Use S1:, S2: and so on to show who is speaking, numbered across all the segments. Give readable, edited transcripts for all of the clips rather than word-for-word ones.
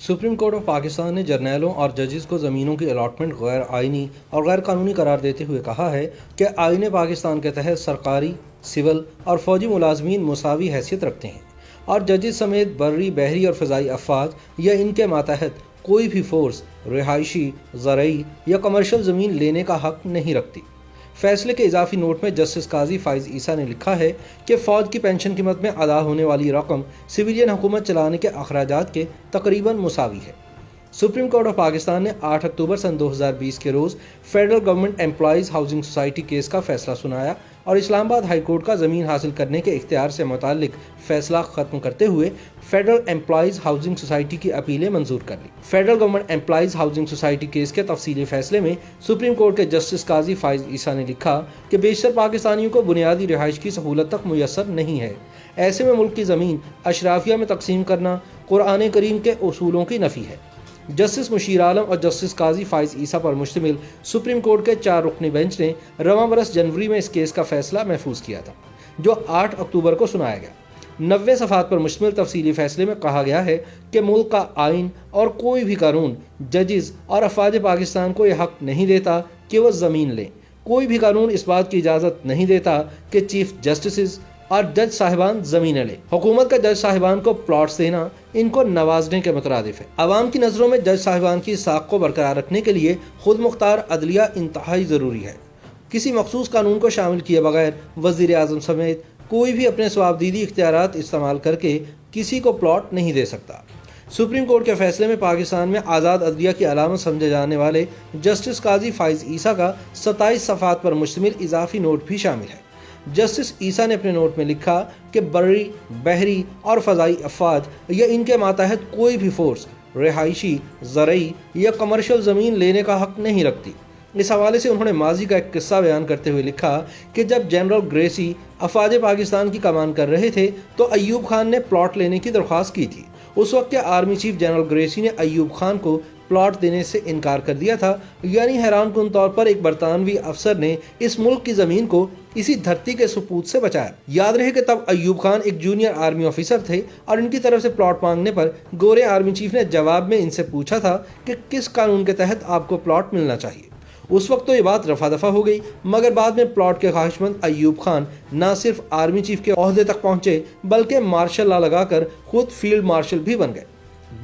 S1: Supreme court of Pakistan ने जर्नैलों और जजेस को ज़मीनों की अलाटमेंट गैर आइनी और गैर कानूनी करार देते हुए कहा है कि आईन पाकिस्तान के तहत सरकारी, सिविल और फौजी मुलाजमीन मुसावी हैसियत रखते हैं और जजेस समेत बर्री, बहरी और फ़ज़ाई अफवाज या इनके मातहत कोई भी फोर्स रिहायशी, ज़रई या कमर्शल ज़मीन लेने का हक़ नहीं रखती। फैसले के इजाफी नोट में जस्टिस काजी फ़ाइज़ ईसा ने लिखा है कि फ़ौज की पेंशन कीमत में अदा होने वाली रकम सिविलियन हुकूमत चलाने के अखराजात के तकरीबन मुसावी है। सुप्रीम कोर्ट ऑफ पाकिस्तान ने 8 अक्टूबर सन 2020 के रोज़ federal government employees housing society case का फैसला सुनाया और इस्लामाबाद हाई कोर्ट का ज़मीन हासिल करने के इख्तियार से मुताल्लिक फैसला ख़त्म करते हुए फेडरल एम्प्लॉइज़ हाउसिंग सोसाइटी की अपीलें मंजूर कर ली। Federal government employees housing society case के तफसीली फैसले में सुप्रीम कोर्ट के जस्टिस काजी फ़ाइज़ ईसा ने लिखा कि बेशतर पाकिस्तानियों को बुनियादी रिहाइश की सहूलत तक मुयस्सर नहीं है। ऐसे में मुल्क की ज़मीन अशराफिया में तकसीम करना कुरान करीम के उसूलों की नफ़ी है। जस्टिस मुशीर आलम और जस्टिस काजी फ़ाइज़ ईसा पर मुश्तमिल सुप्रीम कोर्ट के 4 रुकनी बेंच ने रवां बरस जनवरी में इस केस का फैसला महफूज किया था, जो 8 अक्टूबर को सुनाया गया। 90 सफ़ात पर मुश्तमिल तफसीली फैसले में कहा गया है कि मुल्क का आइन और कोई भी कानून जजेस और अफवाज पाकिस्तान को यह हक़ नहीं देता कि वह ज़मीन लें। कोई भी कानून इस बात की इजाज़त नहीं देता कि चीफ जस्टिस और जज साहिबान ज़मीनें लें। हुकूमत का जज साहिबान को प्लॉट्स देना इनको नवाजने के मुतरादिफ है। अवाम की नज़रों में जज साहिबान की साख को बरकरार रखने के लिए खुद मुख्तार अदलिया इंतहाई ज़रूरी है। किसी मखसूस कानून को शामिल किए बगैर वज़ीर आज़म समेत कोई भी अपने स्वाबदीदी इख्तियारात इस्तेमाल करके किसी को प्लॉट नहीं दे सकता। सुप्रीम कोर्ट के फैसले में पाकिस्तान में आज़ाद अदलिया की अलामत समझे जाने वाले जस्टिस काजी फ़ाइज़ ईसा का 27 सफ़ात पर मुश्तमिल इजाफी नोट भी शामिल है। जस्टिस ईसा ने अपने नोट में लिखा कि बर्री, बहरी और फ़ज़ाई अफवाज या इनके मातहत कोई भी फोर्स रिहायशी, ज़रई या कमर्शल ज़मीन लेने का हक़ नहीं रखती। इस हवाले से उन्होंने माजी का एक किस्सा बयान करते हुए लिखा कि जब जनरल ग्रेसी अफवाज पाकिस्तान की कमान कर रहे थे तो अयूब खान ने प्लॉट लेने की दरख्वास्त की थी। उस वक्त के आर्मी चीफ जनरल ग्रेसी ने अयूब खान को प्लॉट देने से इनकार कर दिया था। यानी हैरानकुन तौर पर एक बरतानवी अफसर ने इस मुल्क की ज़मीन को इसी धरती के सुपूत से बचाया। याद रहे कि तब अयूब खान एक जूनियर आर्मी ऑफिसर थे और इनकी तरफ से प्लॉट मांगने पर गोरे आर्मी चीफ ने जवाब में इनसे पूछा था कि किस कानून के तहत आपको प्लॉट मिलना चाहिए। उस वक्त तो ये बात रफा दफा हो गई, मगर बाद में प्लॉट के ख्वाहिशमंद अयूब खान न सिर्फ आर्मी चीफ के ओहदे तक पहुंचे बल्कि मार्शल लॉ लगाकर खुद फील्ड मार्शल भी बन गए।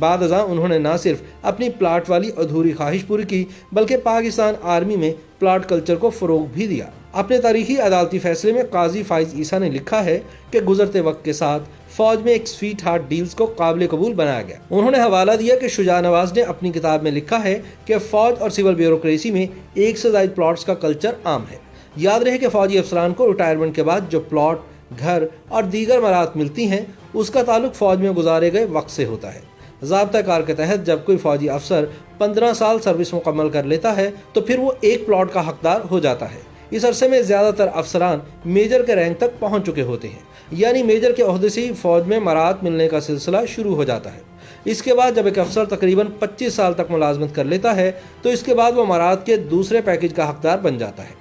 S1: बाद अज़ां उन्होंने न सिर्फ अपनी प्लाट वाली अधूरी ख्वाहिश पूरी की बल्कि पाकिस्तान आर्मी में प्लाट कल्चर को फ़रोग भी दिया। अपने तारीखी अदालती फैसले में काजी फ़ाइज़ ईसा ने लिखा है कि गुजरते वक्त के साथ फौज में एक स्वीट हार्ट डील्स को काबिल कबूल बनाया गया। उन्होंने हवाला दिया कि शुजा नवाज ने अपनी किताब में लिखा है कि फौज और सिविल ब्यूरोक्रेसी में एक से ज़ायद प्लॉट्स का कल्चर आम है। याद रहे कि फौजी अफसरान को रिटायरमेंट के बाद जो प्लॉट, घर और दीगर मराहत मिलती हैं उसका ताल्लुक फौज में गुजारे गए वक्त से होता है। ज़ाब्ता कार के तहत जब कोई फौजी अफसर 15 साल सर्विस मुकम्मल कर लेता है तो फिर वो एक प्लॉट का हकदार हो जाता है। इस अरसे में ज़्यादातर अफसरान मेजर के रैंक तक पहुंच चुके होते हैं, यानी मेजर के ओहदे से ही फौज में मराहत मिलने का सिलसिला शुरू हो जाता है। इसके बाद जब एक अफसर तकरीबन 25 साल तक मुलाजमत कर लेता है तो इसके बाद वो मराहत के दूसरे पैकेज का हकदार बन जाता है।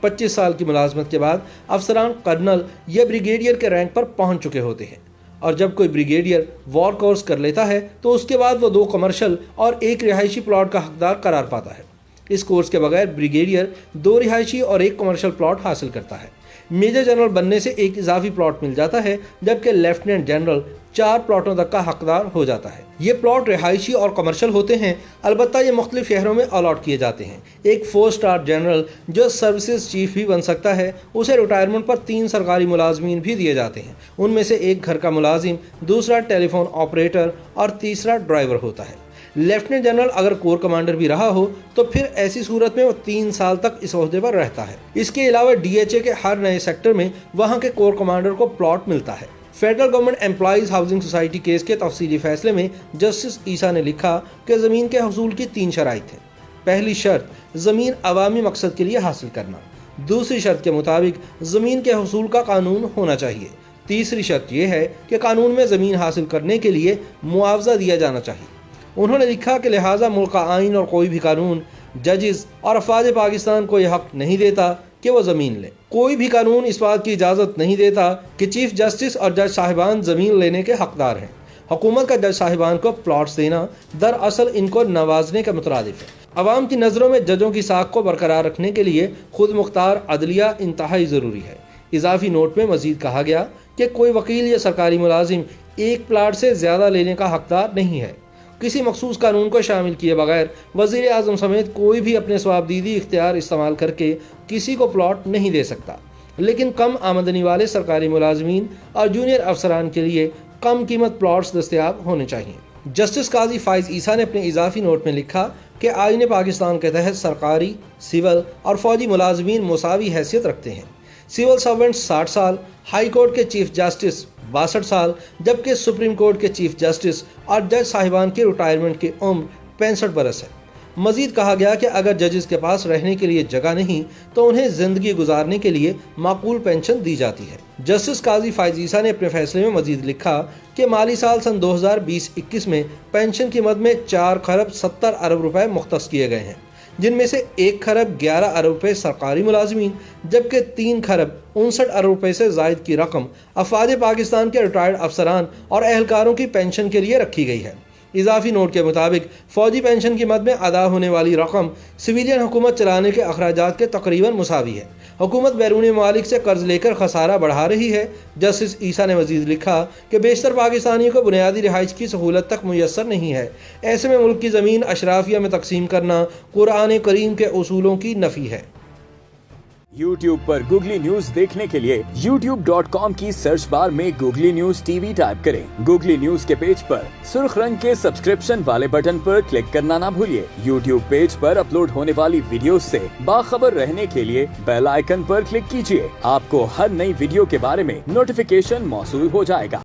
S1: 25 साल की मुलाजमत के बाद अफसरान कर्नल या ब्रिगेडियर के रैंक पर पहुँच चुके होते हैं और जब कोई ब्रिगेडियर वॉर कोर्स कर लेता है तो उसके बाद वो 2 कमर्शियल और 1 रिहायशी प्लॉट का हकदार करार पाता है। इस कोर्स के बगैर ब्रिगेडियर 2 रिहायशी और 1 कमर्शियल प्लॉट हासिल करता है। मेजर जनरल बनने से 1 इजाफी प्लॉट मिल जाता है, जबकि लेफ्टिनेंट जनरल 4 प्लॉटों तक का हकदार हो जाता है। ये प्लॉट रिहायशी और कमर्शियल होते हैं, अलबत्ता ये मुख्तलिफ शहरों में अलॉट किए जाते हैं। एक 4 स्टार जनरल जो सर्विसेज चीफ भी बन सकता है, उसे रिटायरमेंट पर 3 सरकारी मुलाजमीन भी दिए जाते हैं। उनमें से एक घर का मुलाजिम, दूसरा टेलीफोन ऑपरेटर और तीसरा ड्राइवर होता है। लेफ्टिनेंट जनरल अगर कोर कमांडर भी रहा हो तो फिर ऐसी सूरत में वो 3 साल तक इस ओहदे पर रहता है। इसके अलावा DHA के हर नए सेक्टर में वहाँ के कोर कमांडर को प्लॉट मिलता है। Federal government employees housing society case के तफसीली फैसले में जस्टिस ईसा ने लिखा कि ज़मीन के हसूल की 3 शराइत हैं। पहली शर्त, ज़मीन अवामी मकसद के लिए हासिल करना। दूसरी शर्त के मुताबिक ज़मीन के हसूल का कानून होना चाहिए। तीसरी शर्त यह है कि कानून में ज़मीन हासिल करने के लिए मुआवजा दिया जाना चाहिए। उन्होंने लिखा कि लिहाजा मुल्क का आइन और कोई भी कानून जजेस और अफवाज पाकिस्तान को यह हक़ नहीं देता कि वो ज़मीन ले। कोई भी कानून इस बात की इजाज़त नहीं देता कि चीफ जस्टिस और जज साहिबान ज़मीन लेने के हकदार हैं। हुकूमत का जज साहिबान को प्लॉट्स देना दरअसल इनको नवाजने के मुतरादिफ है। अवाम की नज़रों में जजों की साख को बरकरार रखने के लिए खुद मुख्तार अदलिया इंतहाई ज़रूरी है। इजाफी नोट में मजीद कहा गया कि कोई वकील या सरकारी मुलाजिम एक प्लाट से ज़्यादा लेने का हकदार नहीं है। किसी मखसूस कानून को शामिल किए बगैर वज़ीर आज़म समेत कोई भी अपने स्वाबदीदी इख्तियार इस्तेमाल करके किसी को प्लॉट नहीं दे सकता, लेकिन कम आमदनी वाले सरकारी मुलाजमीन और जूनियर अफसरान के लिए कम कीमत प्लॉट्स दस्तयाब होने चाहिए। जस्टिस काजी फाइज ईसा ने अपने इजाफी नोट में लिखा कि आईन पाकिस्तान के तहत सरकारी, सिविल और फौजी मुलाजमीन मुसावी हैसियत रखते हैं। सिविल सर्वेंट्स 60 साल, हाई कोर्ट के चीफ जस्टिस 62 साल, जबकि सुप्रीम कोर्ट के चीफ जस्टिस और जज साहिबान की रिटायरमेंट की उम्र 65 बरस है। मजीद कहा गया कि अगर जजेस के पास रहने के लिए जगह नहीं तो उन्हें जिंदगी गुजारने के लिए माकूल पेंशन दी जाती है। जस्टिस काजी फाइज ईसा ने अपने फैसले में मजीद लिखा कि माली साल सन 2020-21 में पेंशन की मद में 4 खरब 70 अरब रुपए मुख्तस किए गए हैं, जिनमें से 1 खरब 11 अरब रुपए सरकारी मुलाजमीन, जबकि 3 खरब 59 अरब रुपए से जायद की रकम अफवाज पाकिस्तान के रिटायर्ड अफसरान और एहलकारों की पेंशन के लिए रखी गई है। इजाफी नोट के मुताबिक फौजी पेंशन की मद में अदा होने वाली रकम सिविलियन हुकूमत चलाने के अखराजात के तकरीबन मुसावी है। हुकूमत बैरूनी ममालिक से कर्ज लेकर खसारा बढ़ा रही है। जस्टिस ईसा ने मजीद लिखा कि बेशतर पाकिस्तानियों को बुनियादी रिहाइश की सहूलत तक मुयस्सर नहीं है। ऐसे में मुल्क की ज़मीन अशराफिया में तकसीम करना कुरान करीम के उसूलों की नफ़ी है।
S2: YouTube पर गूगली न्यूज देखने के लिए youtube.com की सर्च बार में गूगली न्यूज टीवी टाइप करें। गूगली न्यूज के पेज पर सुर्ख रंग के सब्सक्रिप्शन वाले बटन पर क्लिक करना ना भूलिए। YouTube पेज पर अपलोड होने वाली वीडियो से बाखबर रहने के लिए बेल आइकन पर क्लिक कीजिए। आपको हर नई वीडियो के बारे में नोटिफिकेशन मौसूल हो जाएगा।